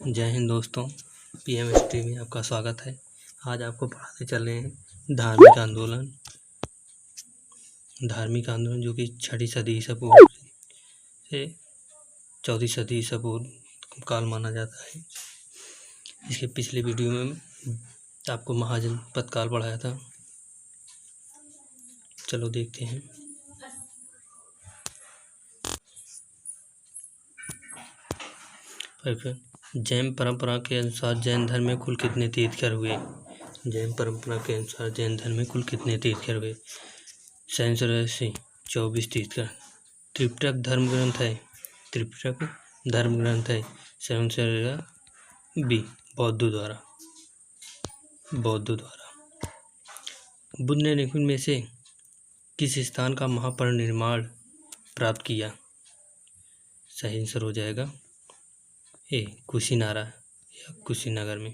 जय हिंद दोस्तों, PM history में आपका स्वागत है। आज आपको पढ़ाते चल रहे हैं धार्मिक आंदोलन जो कि 6वीं सदी ईसा पूर्व से 14वीं सदी ईसा पूर्व काल माना जाता है। इसके पिछले वीडियो में आपको महाजनपद काल पढ़ाया था। चलो देखते हैं। जैन परंपरा के अनुसार जैन धर्म में कुल कितने तीर्थंकर हुए? जैन परंपरा के अनुसार जैन धर्म में कुल कितने तीर्थंकर हुए? 24 तीर्थंकर। त्रिपिटक धर्म ग्रंथ है। बी बौद्धों द्वारा। बुद्ध ने निम्न में से किस स्थान का महापरिनिर्वाण प्राप्त किया? सही आंसर हो जाएगा ए कुशीनारा या कुशीनगर में।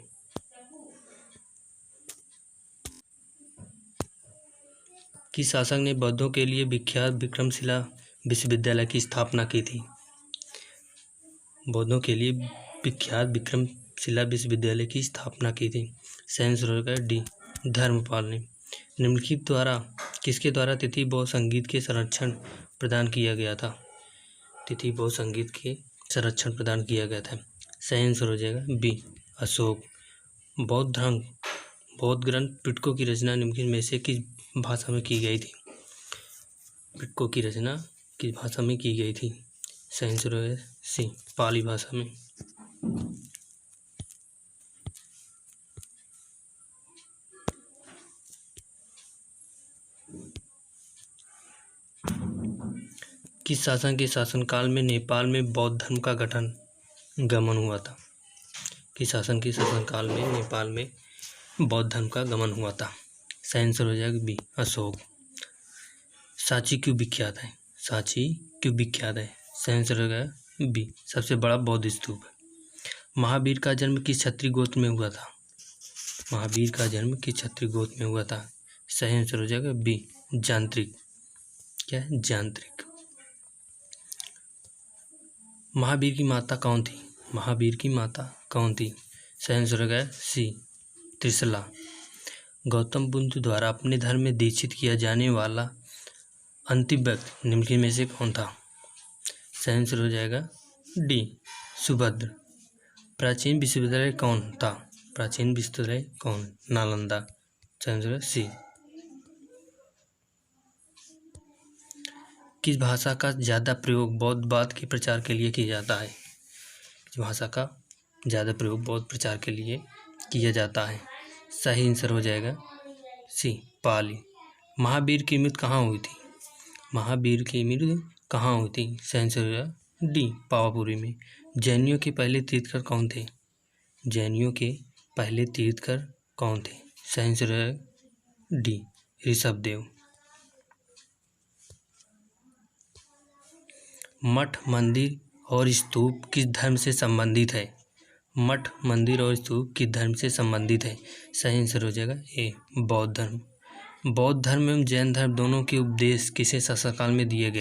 किस शासक ने बौद्धों के लिए विख्यात विक्रमशिला विश्वविद्यालय की स्थापना की थी? बौद्धों के लिए विख्यात विक्रमशिला विश्वविद्यालय की स्थापना की थी। डी धर्मपाल ने। निम्नलिखित द्वारा किसके द्वारा तिथि बौद्ध संगीत के संरक्षण प्रदान किया गया था? तिथि बौद्ध संगीत के संरक्षण प्रदान किया गया था। सही आंसर हो जाएगा बी अशोक। बौद्ध ग्रंथ पिटकों की रचना निम्नलिखित में से किस भाषा में की गई थी? पिटकों की रचना किस भाषा में की गई थी? सही आंसर है सी पाली भाषा में। किस शासक के शासनकाल में नेपाल में बौद्ध धर्म का गमन हुआ था? किस शासक के शासनकाल में नेपाल में बौद्ध धर्म का गमन हुआ था? सही आंसर हो जाएगा बी अशोक। सांची क्यों विख्यात है? सही आंसर हो गया बी सबसे बड़ा बौद्ध स्तूप है। महावीर का जन्म किस क्षत्रिय गोत्र में हुआ था? सही आंसर हो जाएगा बी यांत्रिक। महावीर की माता कौन थी? सही आंसर हो गया सी त्रिशला। गौतम बुद्ध द्वारा अपने धर्म में दीक्षित किया जाने वाला अंतिम व्यक्ति निम्नलिखित में से कौन था? सही आंसर हो जाएगा डी सुभद्र। प्राचीन विश्वविद्यालय कौन? नालंदा। सही आंसर है सी। किस भाषा का ज्यादा प्रयोग बौद्धवाद के प्रचार के लिए किया जाता है? सही आंसर हो जाएगा सी पाली। महावीर की मृत्यु कहाँ हुई थी? सही आंसर हो जाएगा डी पावापुरी में। जैनियों के पहले तीर्थंकर कौन थे? सही आंसर है डी ऋषभदेव। मठ, मंदिर और स्तूप किस धर्म से संबंधित है? सही आंसर हो जाएगा ए बौद्ध धर्म। बौद्ध धर्म एवं जैन धर्म दोनों के उपदेश किसे शासनकाल में दिए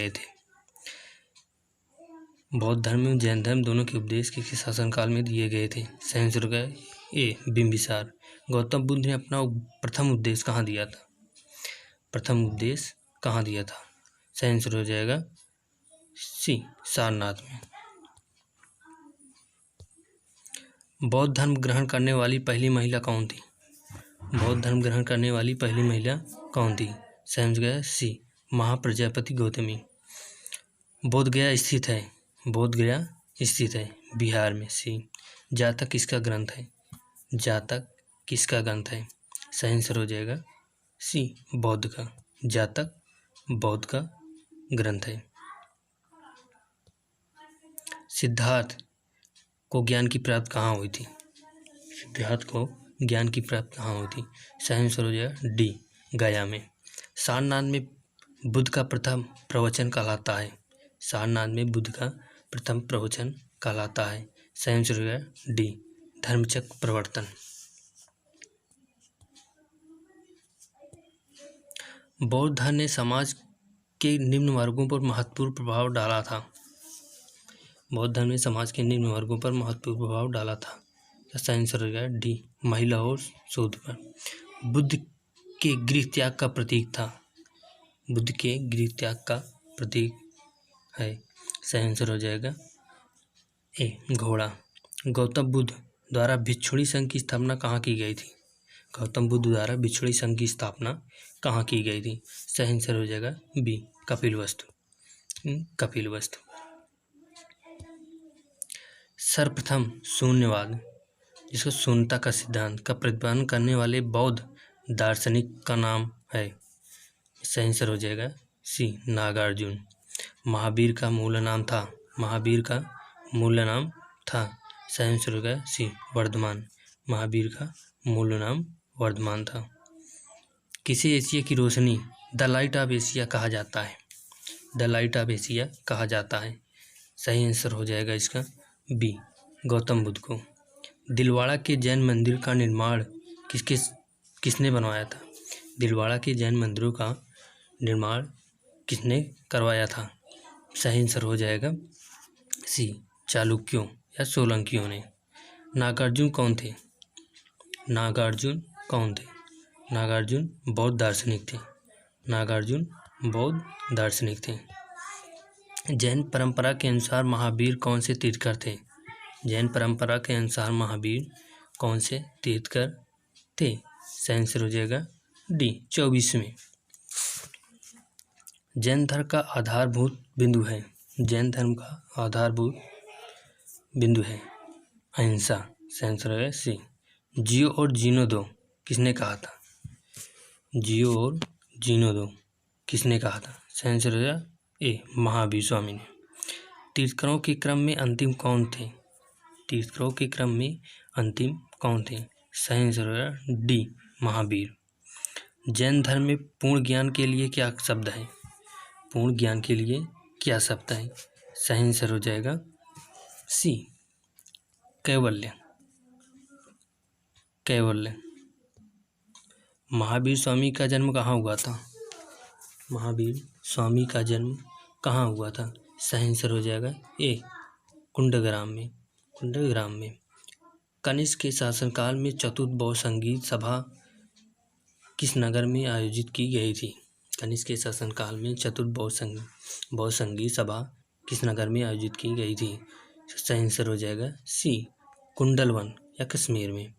गए थे? सही आंसर हो गया ए बिंबिसार। गौतम बुद्ध ने अपना प्रथम उपदेश कहाँ दिया था? सही आंसर हो जाएगा सी सारनाथ में। बौद्ध धर्म ग्रहण करने वाली पहली महिला कौन थी? सही आंसर है सी महाप्रजापति गौतमी। बोध गया स्थित है बिहार में। सी जातक किसका ग्रंथ है? सही आंसर हो जाएगा सी बौद्ध का। जातक बौद्ध का ग्रंथ है। सिद्धार्थ को ज्ञान की प्राप्ति कहाँ हुई थी? सही आंसर हो जाएगा डी गया में। सारनाथ में बुद्ध का प्रथम प्रवचन कहलाता है। सही आंसर हो जाएगा डी धर्मचक्र प्रवर्तन। बौद्ध धर्म ने समाज के निम्न वर्गों पर महत्वपूर्ण प्रभाव डाला था। इसका आंसर हो जाएगा डी, महिला और शोध पर। बुद्ध के गृह त्याग का प्रतीक था। बुद्ध के गृह त्याग का प्रतीक है, सही आंसर हो जाएगा ए, घोड़ा। गौतम बुद्ध द्वारा भिक्षुणी संघ की स्थापना कहाँ की गई थी? गौतम बुद्ध द्वारा भिक्षुणी संघ की स्थापना कहाँ की गई थी? सही आंसर हो जाएगा बी, कपिलवस्तु। कपिलवस्तु। सर्वप्रथम शून्यवाद, जिसको शून्यता का सिद्धांत का प्रतिपादन करने वाले बौद्ध दार्शनिक का नाम है? सही आंसर हो जाएगा सी, नागार्जुन। महावीर का मूल नाम था। महावीर का मूल नाम था। सही आंसर हो गया सी, वर्धमान। महावीर का मूल नाम वर्धमान था। किसे एशिया की रोशनी, द लाइट ऑफ एशिया कहा जाता है? द लाइट ऑफ एशिया कहा जाता है। सही आंसर हो जाएगा इसका बी, गौतम बुद्ध को। दिलवाड़ा के जैन मंदिर का निर्माण किसने बनवाया था? दिलवाड़ा के जैन मंदिरों का निर्माण किसने करवाया था? सही आंसर हो जाएगा सी, चालुक्यों या सोलंकियों ने। नागार्जुन कौन थे? नागार्जुन कौन थे? नागार्जुन बौद्ध दार्शनिक थे। नागार्जुन बौद्ध दार्शनिक थे। जैन परंपरा के अनुसार महावीर कौन से तीर्थकर थे? जैन परंपरा के अनुसार महावीर कौन से तीर्थकर थे? सही आंसर हो जाएगा डी, 24वें। जैन धर्म का आधारभूत बिंदु है। जैन धर्म का आधारभूत बिंदु है अहिंसा। सही आंसर है सी। जियो और जीनो दो किसने कहा था? जियो और जीनो दो किसने कहा था? सही आंसर हो जाएगा ए, महावीर स्वामी ने। तीर्थंकरों के क्रम में अंतिम कौन थे? तीर्थंकरों के क्रम में अंतिम कौन थे? सही आंसर हो जाएगा डी, महावीर। जैन धर्म में पूर्ण ज्ञान के लिए क्या शब्द है? पूर्ण ज्ञान के लिए क्या शब्द है? सही आंसर हो जाएगा सी, कैवल्य। कैवल्य। महावीर स्वामी का जन्म कहाँ हुआ था? महावीर स्वामी का जन्म कहाँ हुआ था? सही आंसर हो जाएगा ए, कुंडग्राम में। कुंडग्राम में। कनिष्क के शासनकाल में चतुर्थ बौद्ध संगीत सभा किस नगर में आयोजित की गई थी? कनिष्क के शासनकाल में चतुर्थ बौद्ध संगीत सभा किस नगर में आयोजित की गई थी? सही आंसर हो जाएगा सी, कुंडलवन या कश्मीर में।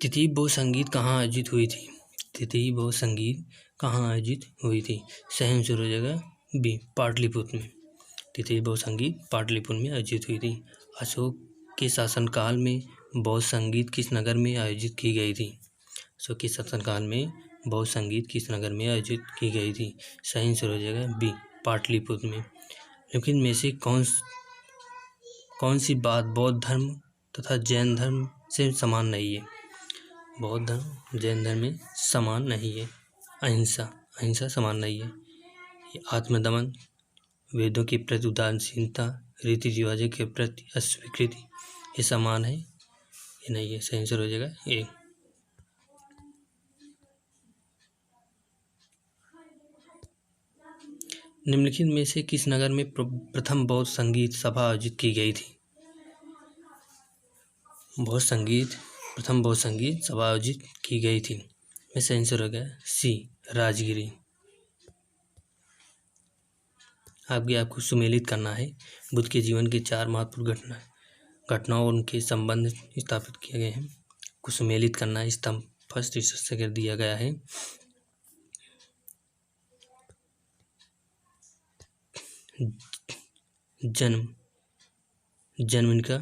तृतीय बौद्ध संगीत कहाँ आयोजित हुई थी? तृतीय बौद्ध संगीत कहाँ आयोजित हुई थी? सही आंसर हो जाएगा बी, पाटलिपुत्र में। तृतीय बौद्ध संगीत पाटलिपुत्र में आयोजित हुई थी। अशोक के शासनकाल में बौद्ध संगीत किस नगर में आयोजित की गई थी? अशोक के शासनकाल में बौद्ध संगीत किस नगर में आयोजित की गई थी? सही आंसर हो जाएगा बी, पाटलिपुत्र में। लेकिन में से कौन सी बात बौद्ध धर्म तथा जैन धर्म से समान नहीं है? बौद्ध धर्म जैन धर्म में समान नहीं है। अहिंसा। अहिंसा समान नहीं है। ये आत्मदमन, वेदों के प्रति उदासीनता, रीति रिवाजों के प्रति अस्वीकृति, ये समान है, ये नहीं है। सही आंसर हो जाएगा ए। निम्नलिखित में से किस नगर में प्रथम बौद्ध संगीत सभा आयोजित की गई थी? प्रथम बौद्ध संगीत सभा आयोजित की गई थी। में सही आंसर हो गया सी, राजगिरी। आपको सुमेलित करना है। बुद्ध के जीवन के 4 महत्वपूर्ण घटनाओं और उनके संबंध स्थापित किए गए हैं। को सुमेलित करना है। स्तंभ फर्स्ट से कर दिया गया है। जन्म इनका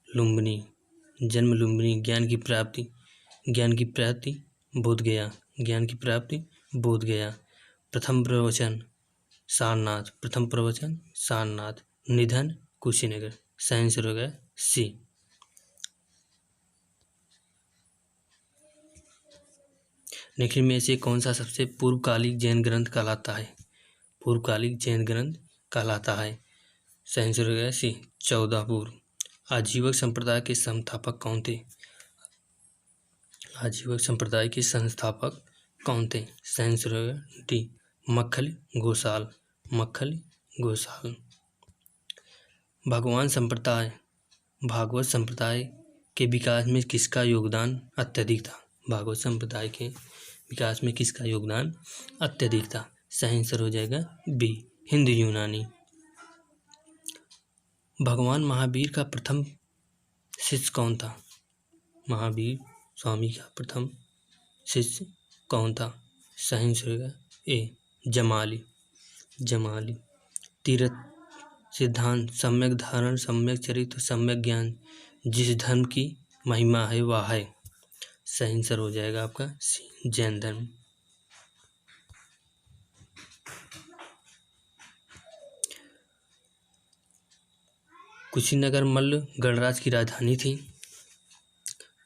लुम्बिनी। जन्म लुम्बिनी। ज्ञान की प्राप्ति बोध गया। ज्ञान की प्राप्ति बोध गया। प्रथम प्रवचन सारनाथ। निधन कुशीनगर। सही आंसर हो गया सी। निम्न में से कौन सा सबसे पूर्वकालिक जैन ग्रंथ कहलाता है? पूर्वकालिक जैन ग्रंथ कहलाता है। सही आंसर हो गया सी, 14 पूर्व। आजीवक संप्रदाय के संस्थापक कौन थे? आजीवक संप्रदाय के संस्थापक कौन थे? सही आंसर हो गया डी, मक्खली घोषाल। भागवत संप्रदाय के विकास में किसका योगदान अत्यधिक था? भागवत संप्रदाय के विकास में किसका योगदान अत्यधिक था? सही आंसर हो जाएगा बी, हिंदू यूनानी। भगवान महावीर का प्रथम शिष्य कौन था? महावीर स्वामी का प्रथम शिष्य कौन था? सही आंसर होगा ए, जमाली। तीर्थ सिद्धांत, सम्यक धारण, सम्यक चरित्र, सम्यक ज्ञान, जिस धर्म की महिमा है वह है। सही आंसर हो जाएगा आपका सी, जैन धर्म। कुशीनगर मल्ल गणराज की राजधानी थी।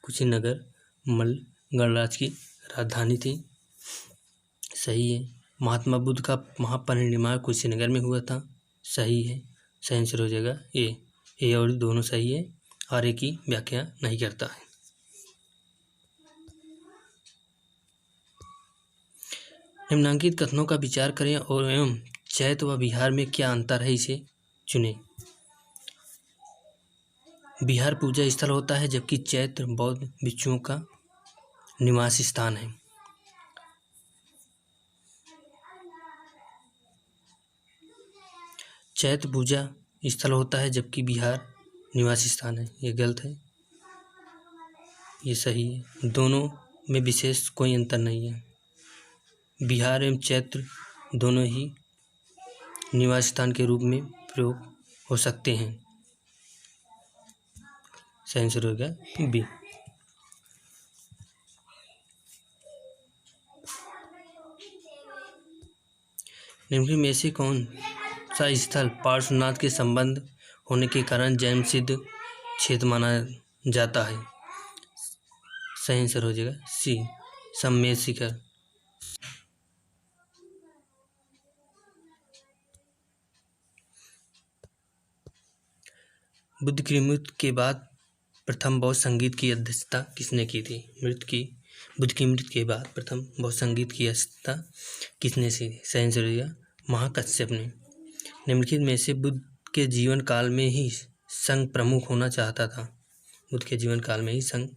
कुशीनगर मल्ल गणराज की राजधानी थी। सही है। महात्मा बुद्ध का महापरिनिर्वाण कुशीनगर में हुआ था। सही है। सही आंसर हो जाएगा ए और दोनों सही है, और ए की व्याख्या नहीं करता है। निम्नांकित कथनों का विचार करें और एवं चैत व बिहार में क्या अंतर है इसे चुनें। बिहार पूजा स्थल होता है जबकि चैत्र बौद्ध भिक्षुओं का निवास स्थान है। चैत्र पूजा स्थल होता है जबकि बिहार निवास स्थान है। ये गलत है, ये सही है। दोनों में विशेष कोई अंतर नहीं है। बिहार एवं चैत्र दोनों ही निवास स्थान के रूप में प्रयोग हो सकते हैं। सही आंसर होगा बी। निम्नलिखित में से कौन सा स्थल पार्श्वनाथ के संबंध होने के कारण जैन सिद्ध क्षेत्र माना जाता है? सही आंसर हो जाएगा सी, सम्मेद शिखर। बुद्ध की मृत्यु के बाद प्रथम बौद्ध संगीत की अध्यक्षता किसने की थी? बुद्ध की मृत्यु के बाद प्रथम बौद्ध संगीत की अध्यक्षता किसने की? सही आंसर हो जाएगा महाकश्यप ने। निम्नलिखित में से बुद्ध के जीवन काल में ही संघ प्रमुख होना चाहता था? बुद्ध के जीवन काल में ही संघ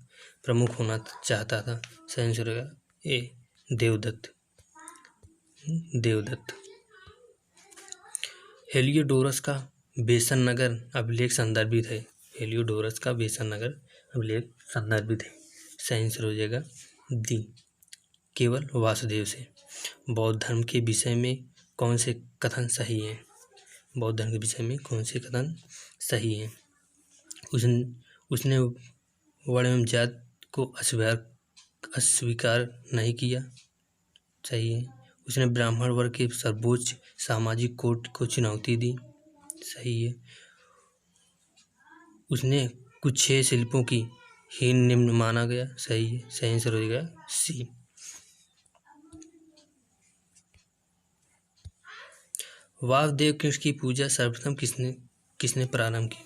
प्रमुख होना चाहता था। सही आंसर होगा ए, देवदत्त। हेलियोडोरस का बेसन नगर अभिलेख संदर्भित है। हेलियोडोरस का बेसन नगर अभिलेख संदर्भित है। सही आंसर हो जाएगा डी, केवल वासुदेव से। बौद्ध धर्म के विषय में कौन से कथन सही हैं? बौद्ध धर्म के विषय में कौन से कथन सही हैं? उसने वर्ण एवं जात को अस्वीकार नहीं किया। सही है। उसने ब्राह्मण वर्ग के सर्वोच्च सामाजिक कोड को चुनौती दी। सही है। उसने कुछ 6 शिल्पों की हीन निम्न माना गया। सही है। सही आंसर हो जाएगा सी। वासुदेव कृष्ण की पूजा सर्वप्रथम किसने प्रारंभ की?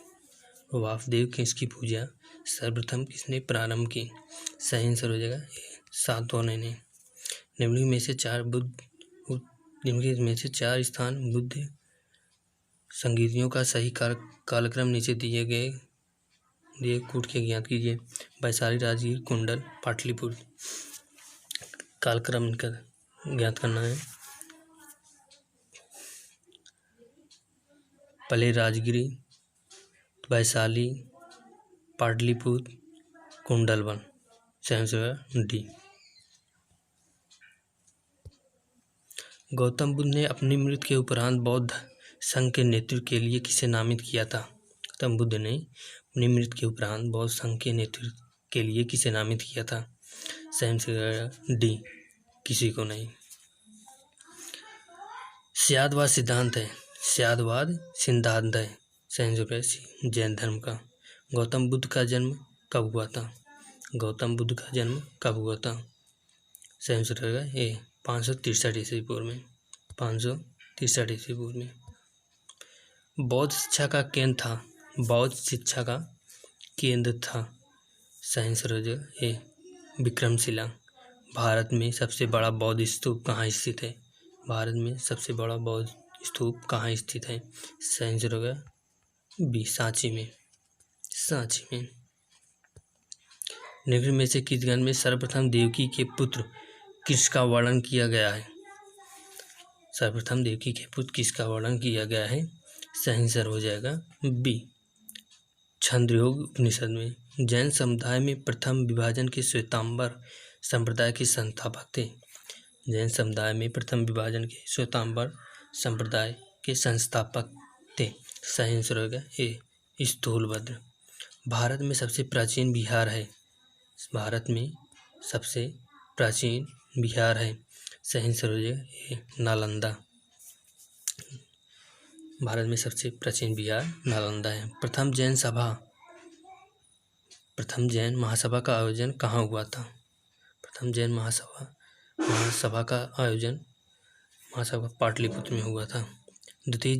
वासुदेव कृष्ण की पूजा सर्वप्रथम किसने प्रारंभ की? सही आंसर हो जाएगा सातवाहन ने। निम्नलिखित में से 4 स्थान बुद्ध संगीतियों का सही कालक्रम नीचे दिए कूट के ज्ञात कीजिए। वैशाली, राजगीर, कुंडल, पाटलिपुत्र। कालक्रम इनका ज्ञात करना है। पहले राजगिरी, वैशाली, पाटलिपुत्र, कुंडलवन। सही आंसर डी। गौतम बुद्ध ने अपनी मृत्यु के उपरांत बौद्ध संघ के नेतृत्व के लिए किसे नामित किया था? गौतम बुद्ध ने अपनी मृत्यु के उपरांत बौद्ध संघ के नेतृत्व के लिए किसे नामित किया था? सही आंसर डी, किसी को नहीं। स्यादवाद सिद्धांत है। स्यादवाद सिद्धांत है। सही आंसर सी, जैन धर्म का। गौतम बुद्ध का जन्म कब हुआ था? गौतम बुद्ध का जन्म कब हुआ था? सही आंसर होगा ए, 563 ईस्वी पूर्व में। 563 ईस्वी पूर्व में। बौद्ध शिक्षा का केंद्र था। बौद्ध शिक्षा का केंद्र था। सही आंसर हो जाएगा ए, विक्रमशिला। भारत में सबसे बड़ा बौद्ध स्तूप कहाँ स्थित है? भारत में सबसे बड़ा बौद्ध स्तूप कहाँ स्थित है? सही आंसर होगा बी सांची में। निम्न में से किस ग्रंथ में सर्वप्रथम देवकी के पुत्र किसका वर्णन किया गया है? सर्वप्रथम देवकी के पुत्र किसका वर्णन किया गया है? सही आंसर हो जाएगा बी छंदयोग उपनिषद में। जैन समुदाय में प्रथम विभाजन के श्वेतांबर संप्रदाय के संस्थापक थे। जैन समुदाय में प्रथम विभाजन के श्वेतांबर संप्रदाय के संस्थापक थे। सही आंसर होगा ए स्थूलभद्र। भारत में सबसे प्राचीन बिहार है। भारत में सबसे प्राचीन बिहार है। सही आंसर हो जाएगा ए नालंदा। भारत में सबसे प्राचीन बिहार नालंदा है। प्रथम जैन महासभा का आयोजन कहाँ हुआ था? प्रथम जैन महासभा का आयोजन पाटलिपुत्र में हुआ था। द्वितीय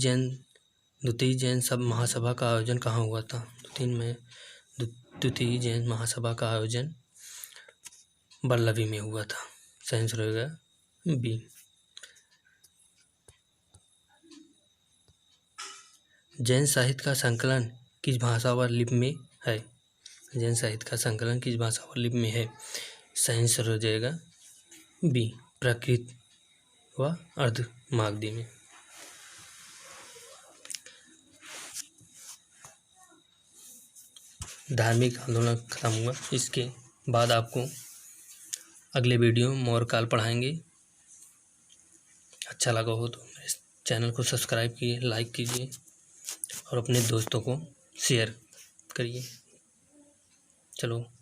जैन महासभा का आयोजन कहाँ हुआ था? द्वितीय जैन महासभा का आयोजन वल्लभी में हुआ था। सही आंसर होगा बी। जैन साहित्य का संकलन किस भाषा व लिपि में है? जैन साहित्य का संकलन किस भाषा व लिपि में है? सही आंसर हो जाएगा बी प्राकृत व अर्धमागधी में। धार्मिक आंदोलन खत्म हुआ। इसके बाद आपको अगले वीडियो में और काल पढ़ाएंगे। अच्छा लगा हो तो इस चैनल को सब्सक्राइब कीजिए, लाइक कीजिए और अपने दोस्तों को शेयर करिए। चलो।